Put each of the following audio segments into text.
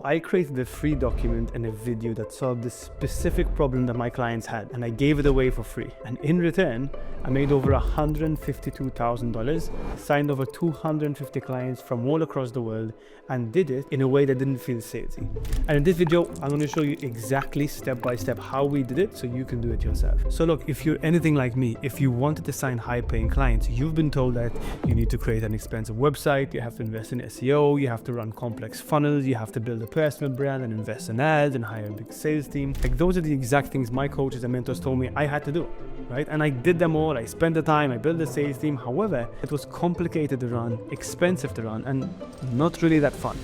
I created a free document and a video that solved this specific problem that my clients had, and I gave it away for free. And in return, I made over $152,000, signed over 250 clients from all across the world, and did it in a way that didn't feel salesy. And in this video, I'm going to show you exactly step by step how we did it so you can do it yourself. So look, if you're anything like me, if you wanted to sign high-paying clients, you've been told that you need to create an expensive website, you have to invest in SEO, you have to run complex funnels, you have to build a personal brand and invest in ads and hire a big sales team. Like, those are the exact things my coaches and mentors told me I had to do, right? And I did them all. I spent the time, I built a sales team. However, it was complicated to run, expensive to run, and not really that fun.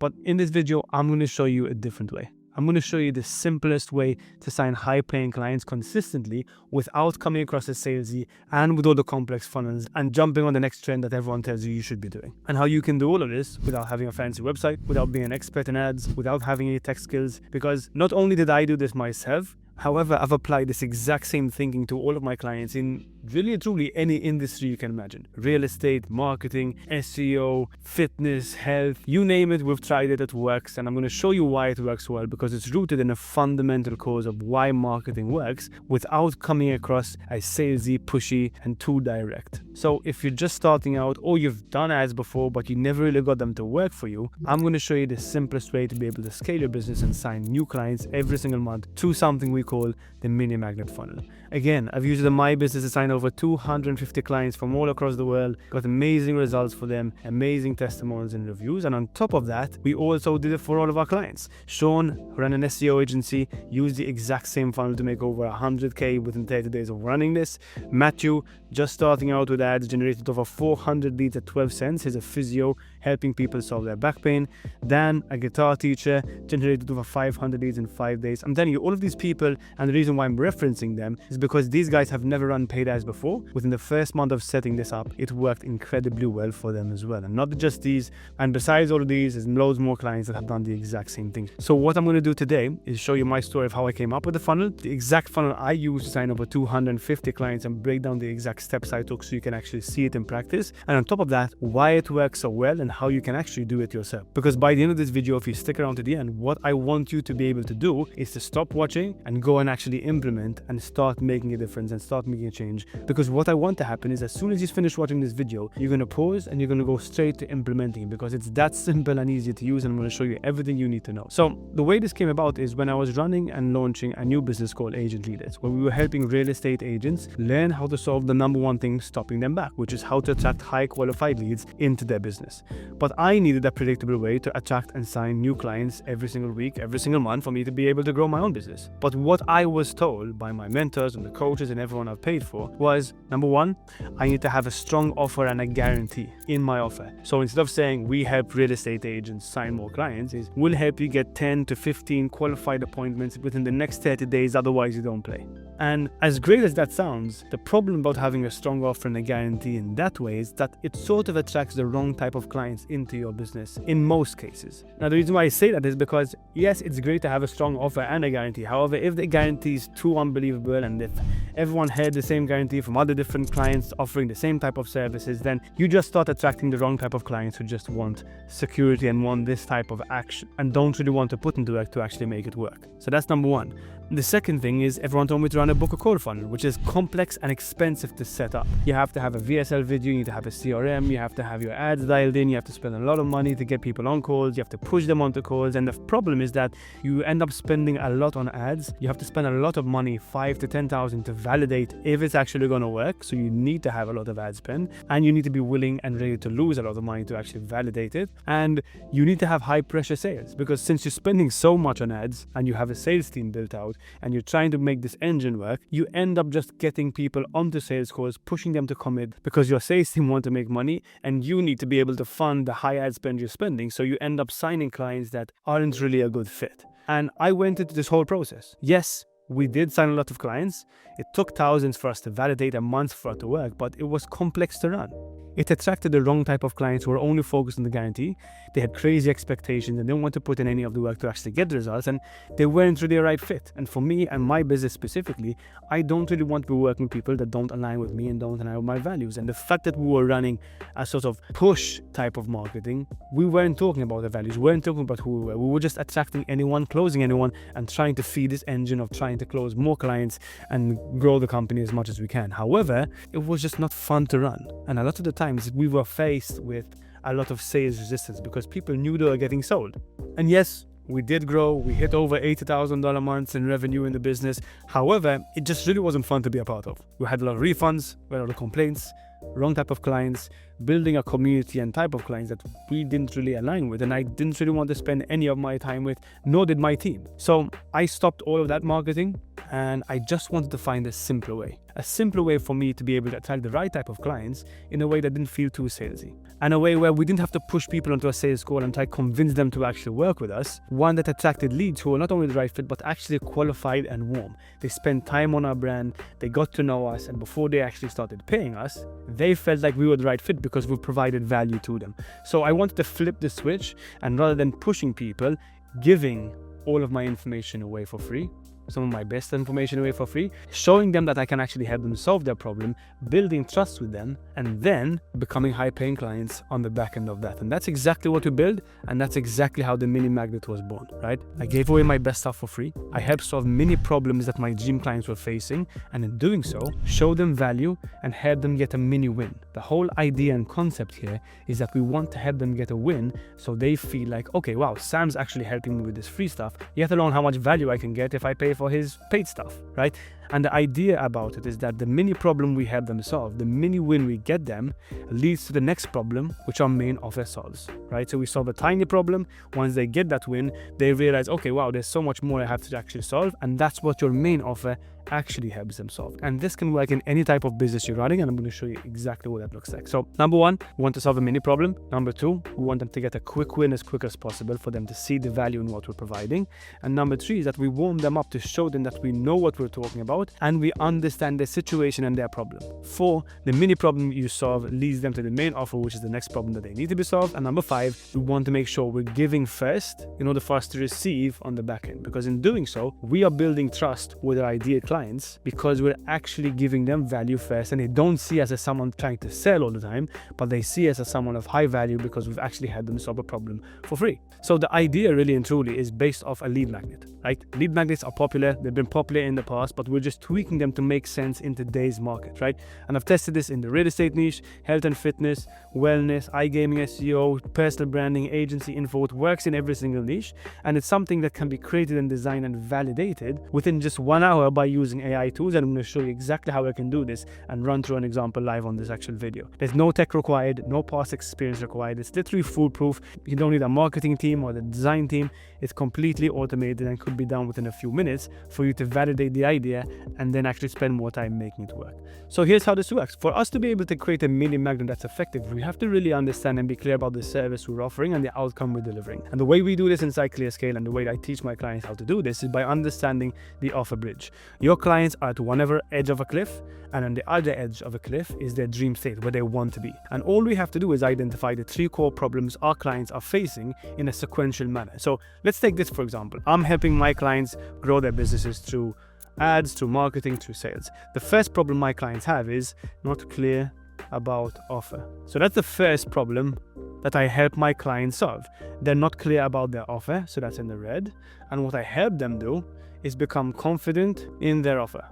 But in this video, I'm going to show you a different way. I'm going to show you the simplest way to sign high-paying clients consistently without coming across as salesy and with all the complex funnels and jumping on the next trend that everyone tells you should be doing. And how you can do all of this without having a fancy website, without being an expert in ads, without having any tech skills. Because not only did I do this myself, however, I've applied this exact same thinking to all of my clients in really truly any industry you can imagine. Real estate, marketing, SEO, fitness, health, you name it, we've tried it, it works. And I'm going to show you why it works well, because it's rooted in a fundamental cause of why marketing works without coming across as salesy, pushy, and too direct. So if you're just starting out or you've done ads before, but you never really got them to work for you, I'm going to show you the simplest way to be able to scale your business and sign new clients every single month through something we call the MiniMagnet funnel. Again, I've used it in my business to sign over 250 clients from all across the world, got amazing results for them, amazing testimonials and reviews. And on top of that, we also did it for all of our clients. Sean, who ran an SEO agency, used the exact same funnel to make over 100K within 30 days of running this. Matthew, just starting out with ads, generated over 400 leads at 12 cents. He's a physio helping people solve their back pain. Dan, a guitar teacher, generated over 500 leads in 5 days. I'm telling you, all of these people, and the reason why I'm referencing them is because these guys have never run paid ads before. Within the first month of setting this up, it worked incredibly well for them as well. And not just these, and besides all of these, there's loads more clients that have done the exact same thing. So what I'm going to do today is show you my story of how I came up with the funnel, the exact funnel I used to sign over 250 clients, and break down the exact steps I took so you can actually see it in practice. And on top of that, why it works so well and how you can actually do it yourself. Because by the end of this video, if you stick around to the end, what I want you to be able to do is to stop watching and go and actually implement and start making a difference and start making a change. Because what I want to happen is, as soon as you finish watching this video, you're going to pause and you're going to go straight to implementing it, because it's that simple and easy to use, and I'm going to show you everything you need to know. So the way this came about is when I was running and launching a new business called Agent Leaders, where we were helping real estate agents learn how to solve the number one thing stopping them back, which is how to attract high qualified leads into their business. But I needed a predictable way to attract and sign new clients every single week, every single month, for me to be able to grow my own business. But what I was told by my mentors and the coaches and everyone I've paid for was, number one, I need to have a strong offer and a guarantee in my offer. So instead of saying we help real estate agents sign more clients, is we'll help you get 10 to 15 qualified appointments within the next 30 days, otherwise you don't play. And as great as that sounds, the problem about having a strong offer and a guarantee in that way is that it sort of attracts the wrong type of clients into your business in most cases. Now, the reason why I say that is because, yes, it's great to have a strong offer and a guarantee. However, if the guarantee is too unbelievable and if everyone had the same guarantee from other different clients offering the same type of services, then you just start attracting the wrong type of clients who just want security and want this type of action and don't really want to put into work to actually make it work. So that's number one. The second thing is, everyone told me to run a book or call funnel, which is complex and expensive to set up. You have to have a VSL video, you need to have a CRM, you have to have your ads dialed in, you have to spend a lot of money to get people on calls, you have to push them onto calls. And the problem is that you end up spending a lot on ads. You have to spend a lot of money, 5 to 10,000, to validate if it's actually going to work. So you need to have a lot of ad spend, and you need to be willing and ready to lose a lot of money to actually validate it. And you need to have high pressure sales, because since you're spending so much on ads and you have a sales team built out and you're trying to make this engine work, you end up just getting people onto sales calls, pushing them to commit, because your sales team want to make money and you need to be able to fund the high ad spend you're spending. So you end up signing clients that aren't really a good fit. And I went into this whole process. Yes, we did sign a lot of clients. It took thousands for us to validate and months for it to work, but it was complex to run. It attracted the wrong type of clients who were only focused on the guarantee. They had crazy expectations and didn't want to put in any of the work to actually get the results, and they weren't really a right fit. And for me and my business specifically, I don't really want to be working with people that don't align with me and don't align with my values. And the fact that we were running a sort of push type of marketing, we weren't talking about the values, we weren't talking about who we were. We were just attracting anyone, closing anyone, and trying to feed this engine of trying to close more clients and grow the company as much as we can. However, it was just not fun to run. And a lot of the times we were faced with a lot of sales resistance because people knew they were getting sold. And yes, we did grow. We hit over $80,000 months in revenue in the business. However, it just really wasn't fun to be a part of. We had a lot of refunds, we had a lot of complaints, wrong type of clients, building a community and type of clients that we didn't really align with, and I didn't really want to spend any of my time with, nor did my team. So I stopped all of that marketing, and I just wanted to find a simpler way for me to be able to attract the right type of clients in a way that didn't feel too salesy, and a way where we didn't have to push people onto a sales call and try to convince them to actually work with us. One that attracted leads who were not only the right fit, but actually qualified and warm. They spent time on our brand, they got to know us, and before they actually started paying us, they felt like we were the right fit because we provided value to them. So I wanted to flip the switch, and rather than pushing people, giving all of my information away for free, some of my best information away for free, showing them that I can actually help them solve their problem, building trust with them, and then becoming high-paying clients on the back end of that. And that's exactly what we build, and that's exactly how the MiniMagnet was born, right? I gave away my best stuff for free. I helped solve many problems that my gym clients were facing, and in doing so, show them value and help them get a mini win. The whole idea and concept here is that we want to help them get a win so they feel like, okay, wow, Sam's actually helping me with this free stuff, yet alone how much value I can get if I pay for his paid stuff, right? And the idea about it is that the mini problem we help them solve, the mini win we get them, leads to the next problem, which our main offer solves, right? So we solve a tiny problem. Once they get that win, they realize, okay, wow, there's so much more I have to actually solve. And that's what your main offer actually helps them solve. And this can work in any type of business you're running, and I'm going to show you exactly what that looks like. So number one, we want to solve a mini problem. Number two, we want them to get a quick win as quick as possible for them to see the value in what we're providing. And number three is that we warm them up to show them that we know what we're talking about and we understand their situation and their problem. Four, the mini problem you solve leads them to the main offer, which is the next problem that they need to be solved. And number five, we want to make sure we're giving first in order for us to receive on the back end, because in doing so, we are building trust with our ideal clients because we're actually giving them value first, and they don't see us as someone trying to sell all the time, but they see us as someone of high value because we've actually had them solve a problem for free. So the idea really and truly is based off a lead magnet, right? Lead magnets are popular, they've been popular in the past, but we're just tweaking them to make sense in today's market, right? And I've tested this in the real estate niche, health and fitness, wellness, iGaming, SEO, personal branding, agency info. It works in every single niche, and it's something that can be created and designed and validated within just 1 hour by using AI tools. And I'm going to show you exactly how I can do this and run through an example live on this actual video. There's no tech required, no past experience required. It's literally foolproof. You don't need a marketing team or the design team. It's completely automated and could be done within a few minutes for you to validate the idea and then actually spend more time making it work. So here's how this works. For us to be able to create a mini magnet that's effective, we have to really understand and be clear about the service we're offering and the outcome we're delivering. And the way we do this inside ClearScale, and the way I teach my clients how to do this, is by understanding the offer bridge. Your clients are at one edge of a cliff, and on the other edge of a cliff is their dream state, where they want to be. And all we have to do is identify the 3 core problems our clients are facing in a sequential manner. So let's take this for example. I'm helping my clients grow their businesses through ads, through marketing, through sales. The first problem my clients have is not clear about offer. So that's the first problem that I help my clients solve. They're not clear about their offer, so that's in the red. And what I help them do is become confident in their offer,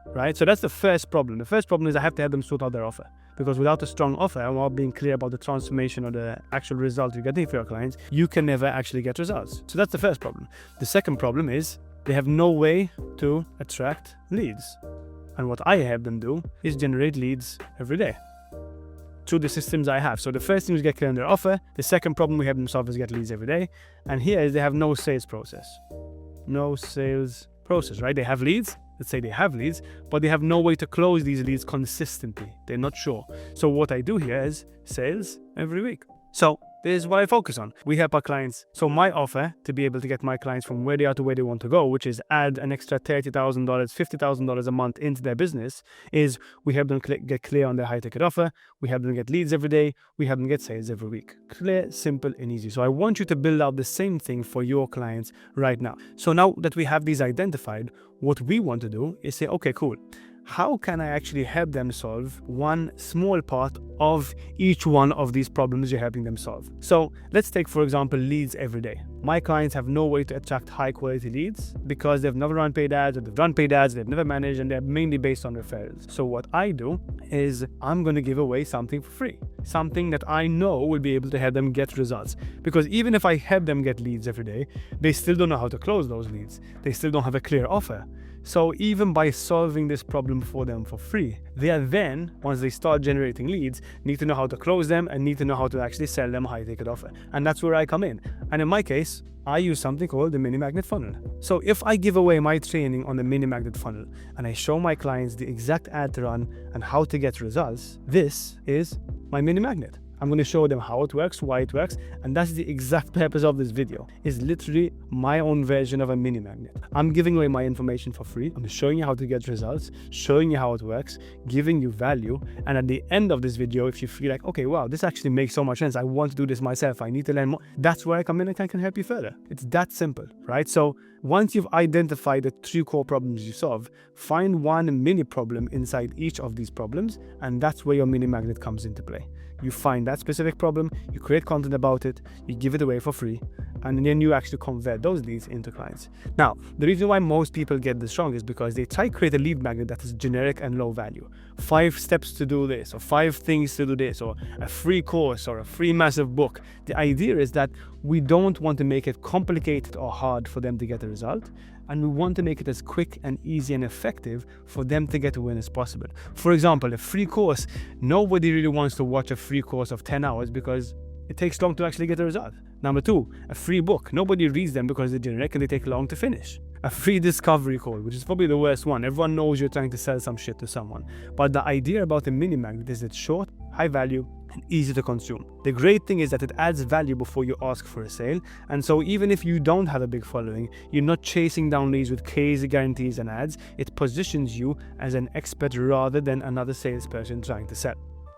right? So that's the first problem. The first problem is I have to help them sort out their offer, because without a strong offer and while being clear about the transformation or the actual result you're getting for your clients, you can never actually get results. So that's the first problem. The second problem is they have no way to attract leads. And what I help them do is generate leads every day through the systems I have. So the first thing is get clear on their offer. The second problem we help them solve is get leads every day. And here is they have no sales process. No sales process, right? They have leads. Let's say they have leads, but they have no way to close these leads consistently. They're not sure. So what I do here is sales every week. So This is what I focus on. We help our clients. So my offer to be able to get my clients from where they are to where they want to go, which is add an extra $30,000, $50,000 a month into their business, is we help them get clear on their high ticket offer. We help them get leads every day. We help them get sales every week. Clear, simple, and easy. So I want you to build out the same thing for your clients right now. So now that we have these identified, what we want to do is say, okay, cool. How can I actually help them solve one small part of each one of these problems you're helping them solve? So let's take, for example, leads every day. My clients have no way to attract high quality leads because they've never run paid ads, or they've run paid ads, they've never managed, and they're mainly based on referrals. So what I do is I'm going to give away something for free, something that I know will be able to help them get results. Because even if I help them get leads every day, they still don't know how to close those leads. They still don't have a clear offer. So even by solving this problem for them for free, they are then, once they start generating leads, need to know how to close them and need to know how to actually sell them a high ticket offer. And that's where I come in. And in my case, I use something called the MiniMagnet funnel. So if I give away my training on the MiniMagnet funnel and I show my clients the exact ad to run and how to get results, this is my MiniMagnet. I'm going to show them how it works, why it works, and that's the exact purpose of this video. It's literally my own version of a mini magnet. I'm giving away my information for free. I'm showing you how to get results, showing you how it works, giving you value, and at the end of this video, if you feel like, okay, wow, this actually makes so much sense, I want to do this myself, I need to learn more, that's where I come in and I can help you further. It's that simple, right? So once you've identified the 3 core problems you solve, find one mini problem inside each of these problems, and that's where your mini magnet comes into play. You find that specific problem, you create content about it, you give it away for free, and then you actually convert those leads into clients. Now, the reason why most people get this wrong is because they try to create a lead magnet that is generic and low value. 5 steps to do this, or 5 things to do this, or a free course, or a free massive book. The idea is that we don't want to make it complicated or hard for them to get a result, and we want to make it as quick and easy and effective for them to get a win as possible. For example, a free course, nobody really wants to watch a free course of 10 hours because it takes long to actually get a result. Number 2, a free book. Nobody reads them because they're generic and they take long to finish. A free discovery call, which is probably the worst one. Everyone knows you're trying to sell some shit to someone. But the idea about a mini magnet is it's short, high value, and easy to consume. The great thing is that it adds value before you ask for a sale. And so even if you don't have a big following, you're not chasing down leads with crazy guarantees and ads. It positions you as an expert rather than another salesperson trying to sell.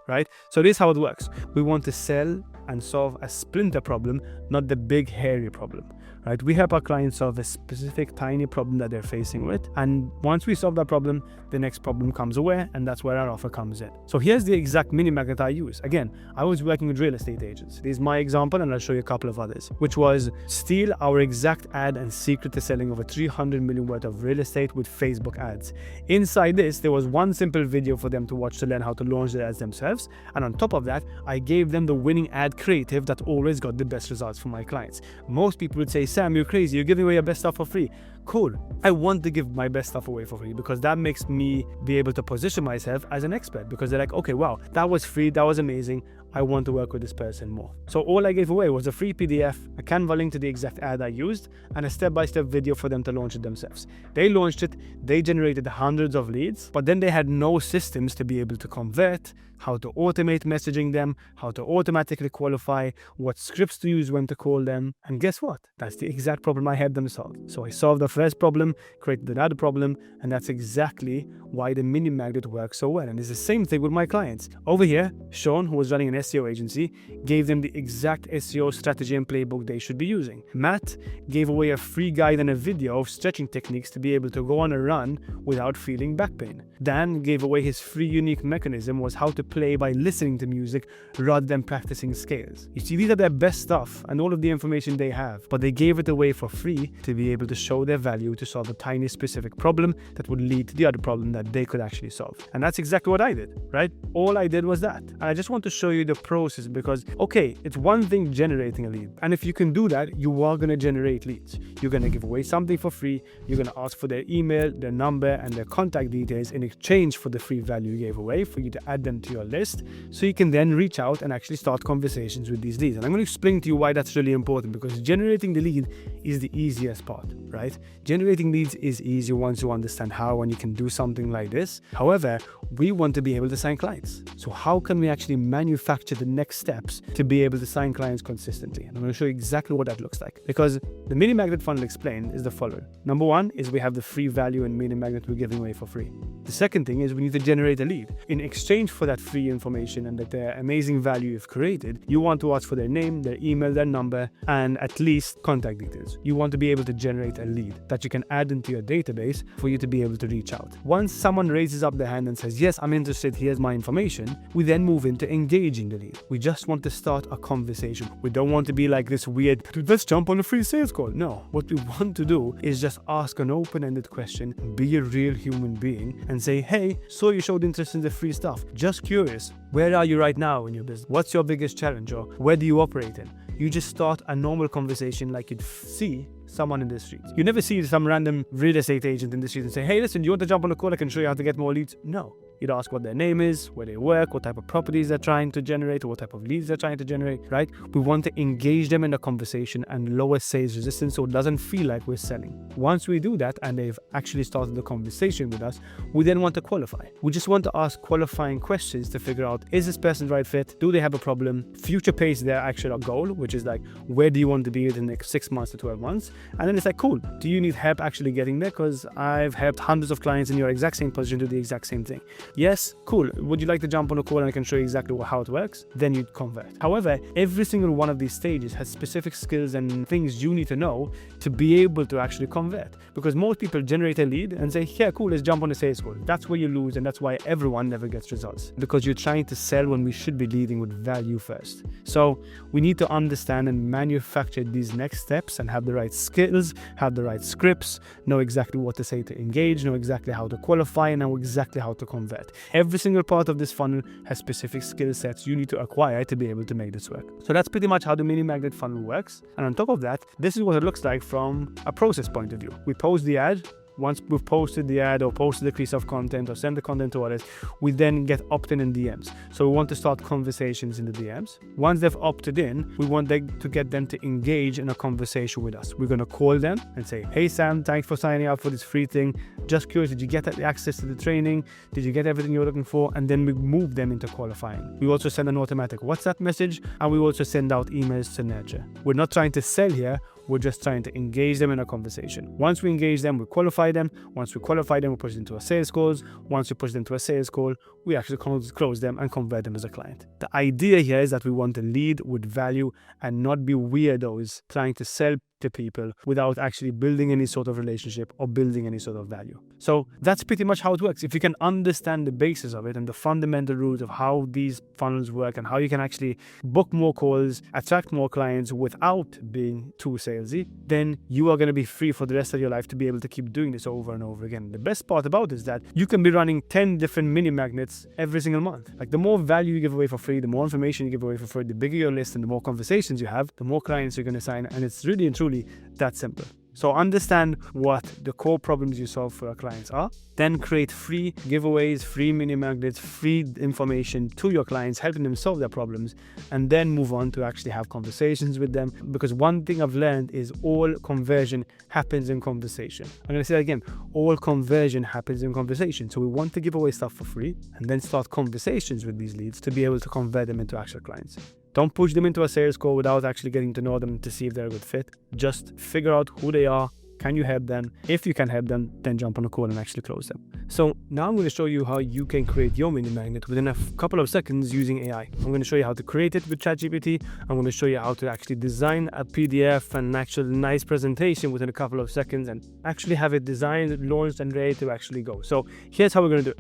Right? So this is how it works. We want to sell and solve a splinter problem, not the big hairy problem. Right? We help our clients solve a specific tiny problem that they're facing with, and once we solve that problem, the next problem comes away, and that's where our offer comes in. So here's the exact mini magnet I use. Again, I was working with real estate agents. This is my example, and I'll show you a couple of others, which was steal our exact ad and secret to selling over 300 million worth of real estate with Facebook ads. Inside this, there was one simple video for them to watch to learn how to launch their ads themselves, and on top of that, I gave them the winning ad creative that always got the best results for my clients. Most people would say, Sam, you're crazy, you're giving away your best stuff for free. Cool. I want to give my best stuff away for free because that makes me be able to position myself as an expert, because they're like, okay, wow, that was free, that was amazing, I want to work with this person more. So all I gave away was a free PDF, a Canva link to the exact ad I used, and a step-by-step video for them to launch it themselves. They launched it, they generated hundreds of leads, but then they had no systems to be able to convert, how to automate messaging them, how to automatically qualify, what scripts to use when to call them. And guess what? That's the exact problem I helped them solve. So I solved the first problem, created another problem, and that's exactly why the mini magnet works so well. And it's the same thing with my clients. Over here, Sean, who was running an SEO agency, gave them the exact SEO strategy and playbook they should be using. Matt gave away a free guide and a video of stretching techniques to be able to go on a run without feeling back pain. Dan gave away his free unique mechanism was how to play by listening to music rather than practicing scales. You see, these are their best stuff and all of the information they have, but they gave it away for free to be able to show their value to solve a tiny specific problem that would lead to the other problem that they could actually solve. And that's exactly what I did, right? All I did was that. And I just want to show you the process because, okay, it's one thing generating a lead. And if you can do that, you are going to generate leads. You're going to give away something for free. You're going to ask for their email, their number, and their contact details in exchange for the free value you gave away for you to add them to your your list so you can then reach out and actually start conversations with these leads. And I'm going to explain to you why that's really important, because generating the lead is the easiest part, right? Generating leads is easy once you understand how and you can do something like this. However, we want to be able to sign clients. So how can we actually manufacture the next steps to be able to sign clients consistently? And I'm going to show you exactly what that looks like, because the MiniMagnet funnel explained is the following. Number one is we have the free value in MiniMagnet we're giving away for free. The second thing is we need to generate a lead. In exchange for that free information and that the amazing value you've created, you want to ask for their name, their email, their number, and at least contact details. You want to be able to generate a lead that you can add into your database for you to be able to reach out. Once someone raises up their hand and says, yes, I'm interested, here's my information, we then move into engaging the lead. We just want to start a conversation. We don't want to be like this weird, let's jump on a free sales call. No, what we want to do is just ask an open-ended question, be a real human being, and say, hey, so you showed interest in the free stuff. Just curious, where are you right now in your business? What's your biggest challenge, or where do you operate in? You just start a normal conversation like you'd see someone in the street. You never see some random real estate agent in the street and say, hey, listen, do you want to jump on a call? I can show you how to get more leads. No. You'd ask what their name is, where they work, what type of properties they're trying to generate, or what type of leads they're trying to generate, right? We want to engage them in a conversation and lower sales resistance so it doesn't feel like we're selling. Once we do that and they've actually started the conversation with us, we then want to qualify. We just want to ask qualifying questions to figure out, is this person the right fit? Do they have a problem? Future pace their actual goal, which is like, where do you want to be in the next 6 months to 12 months? And then it's like, cool, do you need help actually getting there? Because I've helped hundreds of clients in your exact same position do the exact same thing. Yes, cool. Would you like to jump on a call and I can show you exactly how it works? Then you'd convert. However, every single one of these stages has specific skills and things you need to know to be able to actually convert. Because most people generate a lead and say, yeah, cool, let's jump on a sales call. That's where you lose, and that's why everyone never gets results. Because you're trying to sell when we should be leading with value first. So we need to understand and manufacture these next steps and have the right skills, have the right scripts, know exactly what to say to engage, know exactly how to qualify, and know exactly how to convert. Every single part of this funnel has specific skill sets you need to acquire to be able to make this work. So that's pretty much how the MiniMagnet funnel works. And on top of that, this is what it looks like from a process point of view. We post the ad. Once we've posted the ad or posted a piece of content or send the content to others, we then get opt-in and DMs. So we want to start conversations in the DMs. Once they've opted in, we want to get them to engage in a conversation with us. We're going to call them and say, hey Sam, thanks for signing up for this free thing. Just curious, did you get access to the training? Did you get everything you're looking for? And then we move them into qualifying. We also send an automatic WhatsApp message, and we also send out emails to nurture. We're not trying to sell here. We're just trying to engage them in a conversation. Once we engage them, we qualify them. Once we qualify them, we push them into a sales calls. Once we push them to a sales call, we actually close them and convert them as a client. The idea here is that we want to lead with value and not be weirdos trying to sell to people without actually building any sort of relationship or building any sort of value. So that's pretty much how it works. If you can understand the basis of it and the fundamental rules of how these funnels work and how you can actually book more calls, attract more clients without being too salesy, then you are going to be free for the rest of your life to be able to keep doing this over and over again. The best part about it is that you can be running 10 different mini magnets every single month. Like, the more value you give away for free, the more information you give away for free, the bigger your list and the more conversations you have, the more clients you're going to sign. And it's really and truly that simple. So understand what the core problems you solve for our clients are, then create free giveaways, free mini magnets, free information to your clients, helping them solve their problems, and then move on to actually have conversations with them. Because one thing I've learned is all conversion happens in conversation. I'm going to say that again. All conversion happens in conversation. So we want to give away stuff for free and then start conversations with these leads to be able to convert them into actual clients. Don't push them into a sales call without actually getting to know them to see if they're a good fit. Just figure out who they are. Can you help them? If you can help them, then jump on a call and actually close them. So now I'm going to show you how you can create your mini magnet within a couple of seconds using AI. I'm going to show you how to create it with ChatGPT. I'm going to show you how to actually design a PDF and an actual nice presentation within a couple of seconds and actually have it designed, launched, and ready to actually go. So here's how we're going to do it.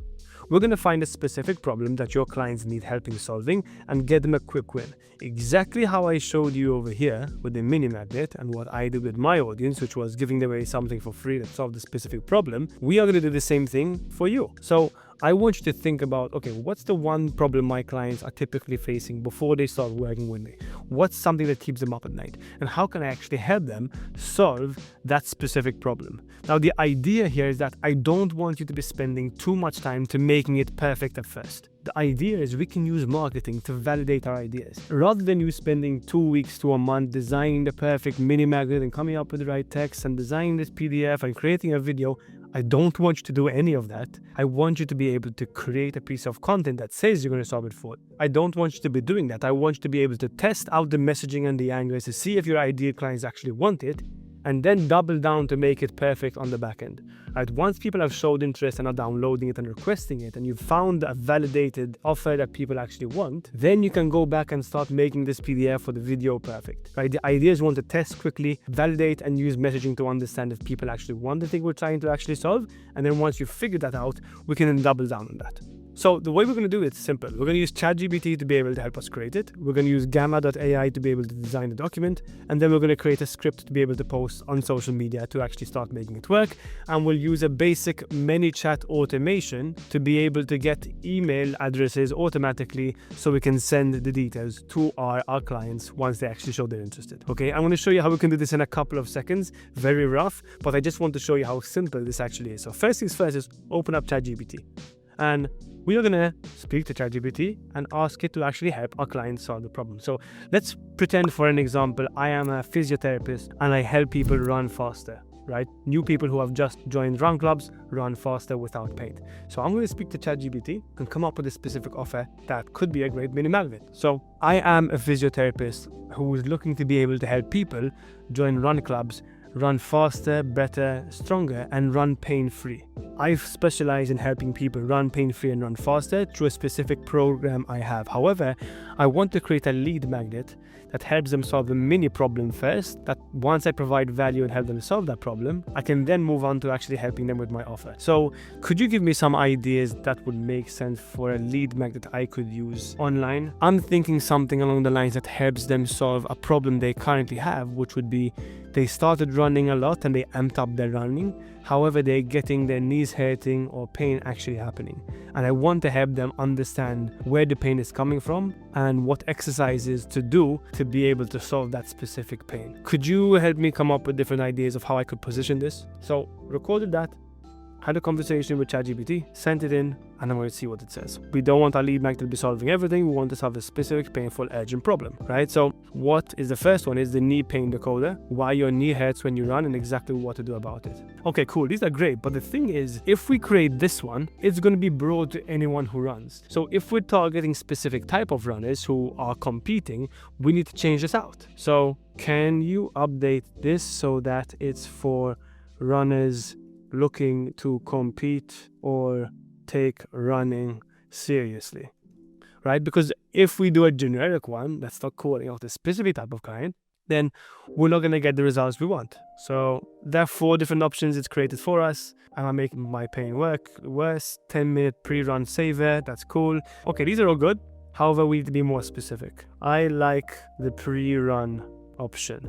We're going to find a specific problem that your clients need help in solving and get them a quick win. Exactly how I showed you over here with the mini magnet and what I did with my audience, which was giving away something for free that solved a specific problem. We are going to do the same thing for you. So I want you to think about, okay, what's the one problem my clients are typically facing before they start working with me? What's something that keeps them up at night? And how can I actually help them solve that specific problem? Now, the idea here is that I don't want you to be spending too much time to making it perfect at first. The idea is we can use marketing to validate our ideas. Rather than you spending 2 weeks to a month designing the perfect MiniMagnet and coming up with the right text and designing this PDF and creating a video, I don't want you to do any of that. I want you to be able to create a piece of content that says you're going to solve it for. I don't want you to be doing that. I want you to be able to test out the messaging and the angles to see if your ideal clients actually want it, and then double down to make it perfect on the back end. Right? Once people have showed interest and are downloading it and requesting it, and you've found a validated offer that people actually want, then you can go back and start making this PDF for the video perfect. Right? The idea is want to test quickly, validate, and use messaging to understand if people actually want the thing we're trying to actually solve. And then once you figure that out, we can then double down on that. So the way we're going to do it is simple. We're going to use ChatGPT to be able to help us create it. We're going to use Gamma.ai to be able to design the document. And then we're going to create a script to be able to post on social media to actually start making it work. And we'll use a basic ManyChat automation to be able to get email addresses automatically so we can send the details to our clients once they actually show they're interested. Okay, I'm going to show you how we can do this in a couple of seconds. Very rough, but I just want to show you how simple this actually is. So first things first is open up ChatGPT. And we are going to speak to ChatGPT and ask it to actually help our clients solve the problem. So let's pretend, for an example, I am a physiotherapist and I help people run faster, right? New people who have just joined run clubs run faster without pain. So I'm going to speak to ChatGPT and come up with a specific offer that could be a great mini magnet. So I am a physiotherapist who is looking to be able to help people join run clubs, run faster, better, stronger, and run pain-free. I specialize in helping people run pain-free and run faster through a specific program I have. However, I want to create a lead magnet that helps them solve a mini problem first, that once I provide value and help them solve that problem, I can then move on to actually helping them with my offer. So could you give me some ideas that would make sense for a lead magnet I could use online? I'm thinking something along the lines that helps them solve a problem they currently have, which would be they started running a lot and they amped up their running. However, they're getting their knees hurting or pain actually happening. And I want to help them understand where the pain is coming from and what exercises to do to be able to solve that specific pain. Could you help me come up with different ideas of how I could position this? So recorded that, had a conversation with ChatGPT, sent it in, and I'm going to see what it says. We don't want our lead magnet to be solving everything. We want to solve a specific, painful, urgent problem, right? So what is the first one is the knee pain decoder, why your knee hurts when you run and exactly what to do about it. Okay, cool. These are great. But the thing is, if we create this one, it's going to be broad to anyone who runs. So if we're targeting specific type of runners who are competing, we need to change this out. So can you update this so that it's for runners looking to compete or take running seriously, right? Because if we do a generic one that's not calling out a specific type of client, then we're not going to get the results we want. So there are 4 different options it's created for us. Am I making my pain work worse? 10-minute pre-run saver, that's cool. Okay, these are all good. However, we need to be more specific. I like the pre-run option.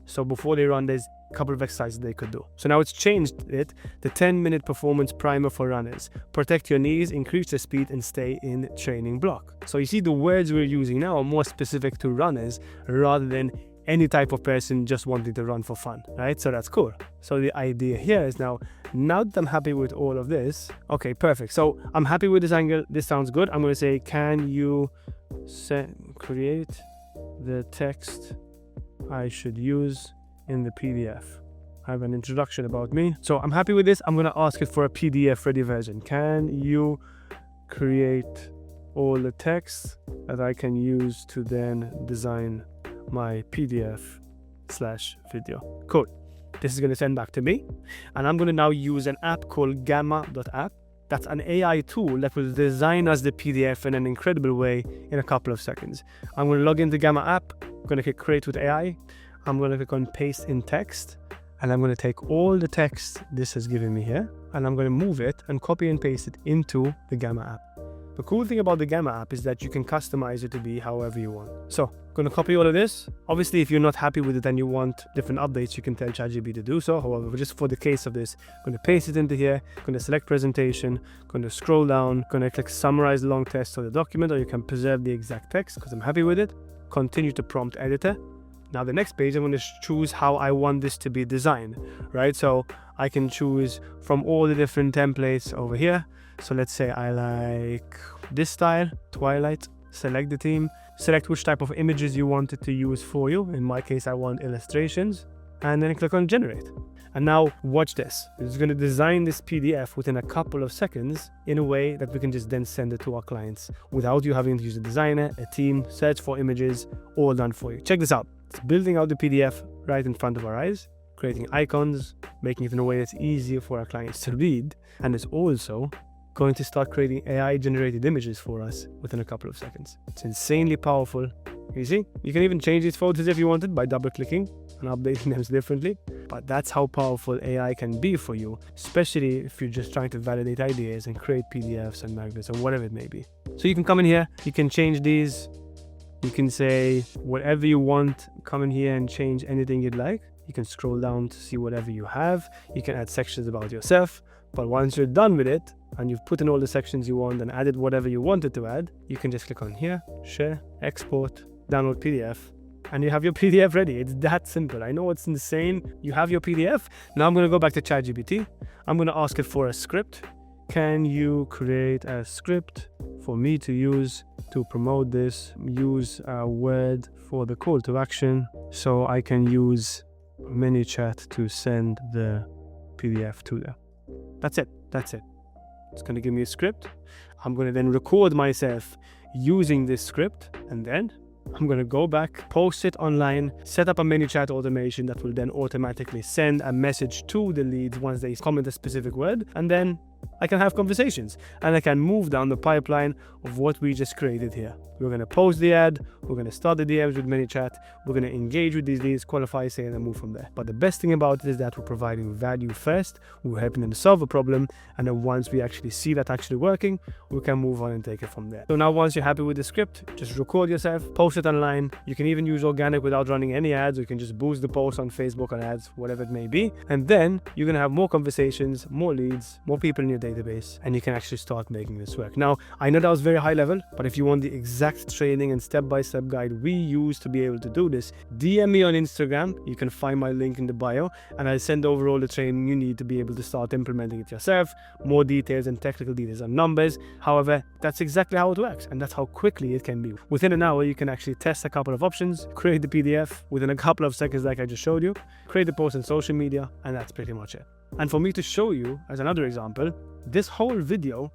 So before they run, there's a couple of exercises they could do. So now it's changed it, the 10-minute performance primer for runners. Protect your knees, increase the speed, and stay in training block. So you see the words we're using now are more specific to runners rather than any type of person just wanting to run for fun, right? So that's cool. So the idea here is now that I'm happy with all of this, okay, perfect. So I'm happy with this angle. This sounds good. I'm going to say, can you create the text I should use in the PDF? I have an introduction about me. So I'm happy with this. I'm going to ask it for a PDF ready version. Can you create all the text that I can use to then design my PDF/video? Cool. This is going to send back to me. And I'm going to now use an app called Gamma.app. That's an AI tool that will design us the PDF in an incredible way in a couple of seconds. I'm going to log into Gamma app. I'm going to click create with AI. I'm going to click on paste in text. And I'm going to take all the text this has given me here. And I'm going to move it and copy and paste it into the Gamma app. The cool thing about the Gamma app is that you can customize it to be however you want. So I'm going to copy all of this. Obviously, if you're not happy with it and you want different updates, you can tell ChatGPT to do so. However, just for the case of this, I'm going to paste it into here. I'm going to select presentation. I'm going to scroll down. I'm going to click summarize long text of the document, or you can preserve the exact text because I'm happy with it. Continue to prompt editor. Now the next page, I'm going to choose how I want this to be designed, right? So I can choose from all the different templates over here. So let's say I like this style, Twilight, select the theme, select which type of images you want it to use for you. In my case, I want illustrations, and then click on generate. And now watch this. It's going to design this PDF within a couple of seconds in a way that we can just then send it to our clients without you having to use a designer, a team, search for images, all done for you. Check this out. It's building out the PDF right in front of our eyes, creating icons, making it in a way that's easier for our clients to read. And it's also going to start creating AI generated images for us within a couple of seconds. It's insanely powerful. You see, you can even change these photos if you wanted by double clicking and updating them differently. But that's how powerful AI can be for you, especially if you're just trying to validate ideas and create PDFs and magnets or whatever it may be. So you can come in here, you can change these. You can say whatever you want, come in here and change anything you'd like. You can scroll down to see whatever you have. You can add sections about yourself. But once you're done with it and you've put in all the sections you want and added whatever you wanted to add, you can just click on here, share, export, download PDF, and you have your PDF ready. It's that simple. I know it's insane. You have your PDF. Now I'm going to go back to ChatGPT. I'm going to ask it for a script. Can you create a script for me to use to promote this? Use a word for the call to action so I can use MiniChat to send the PDF to them. That's it. It's going to give me a script. I'm going to then record myself using this script, and then I'm going to go back, post it online, set up a MiniChat automation that will then automatically send a message to the leads once they comment a specific word, and then I can have conversations and I can move down the pipeline of what we just created here. We're going to post the ad, we're going to start the DMs with MiniChat, we're going to engage with these leads, qualify, say, and then move from there. But the best thing about it is that we're providing value first, we're helping them to solve a problem, and then once we actually see that actually working, we can move on and take it from there. So now once you're happy with the script, just record yourself, post it online. You can even use organic without running any ads, or you can just boost the post on Facebook on ads, whatever it may be. And then you're going to have more conversations, more leads, more people in your database, and you can actually start making this work. Now, I know that was very high level, but if you want the exact training and step-by-step guide we use to be able to do this, DM me on Instagram. You can find my link in the bio, and I'll send over all the training you need to be able to start implementing it yourself, more details and technical details and numbers. However, that's exactly how it works, and that's how quickly it can be. Within an hour, you can actually test a couple of options, create the PDF within a couple of seconds like I just showed you, create the post on social media, and that's pretty much it. And for me to show you, as another example, this whole video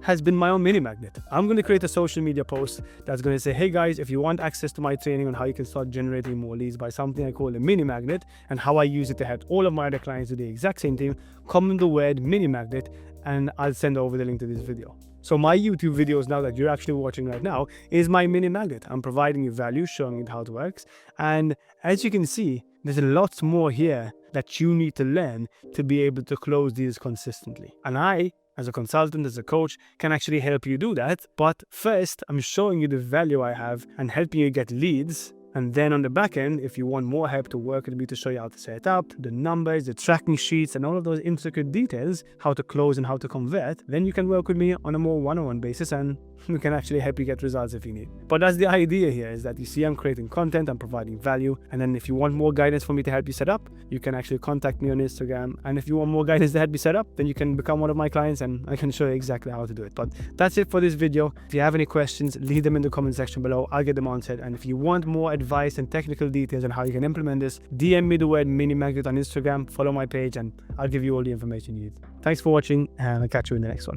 has been my own mini magnet. I'm going to create a social media post that's going to say, hey guys, if you want access to my training on how you can start generating more leads by something I call a mini magnet and how I use it to help all of my other clients do the exact same thing, comment the word mini magnet and I'll send over the link to this video. So my YouTube videos now that you're actually watching right now is my mini magnet. I'm providing you value, showing you how it works. And as you can see, there's lots more here that you need to learn to be able to close deals consistently. And I, as a consultant, as a coach, can actually help you do that. But first, I'm showing you the value I have and helping you get leads. And then on the back end, if you want more help to work with me to show you how to set up, the numbers, the tracking sheets, and all of those intricate details, how to close and how to convert, then you can work with me on a more one-on-one basis and we can actually help you get results if you need. But that's the idea here, is that you see I'm creating content, I'm providing value, and then if you want more guidance for me to help you set up, you can actually contact me on Instagram. And if you want more guidance to help you set up, then you can become one of my clients and I can show you exactly how to do it. But that's it for this video. If you have any questions, leave them in the comment section below. I'll get them answered. And if you want more advice and technical details on how you can implement this, DM me the word MiniMagnet on Instagram, follow my page, and I'll give you all the information you need. Thanks for watching, and I'll catch you in the next one.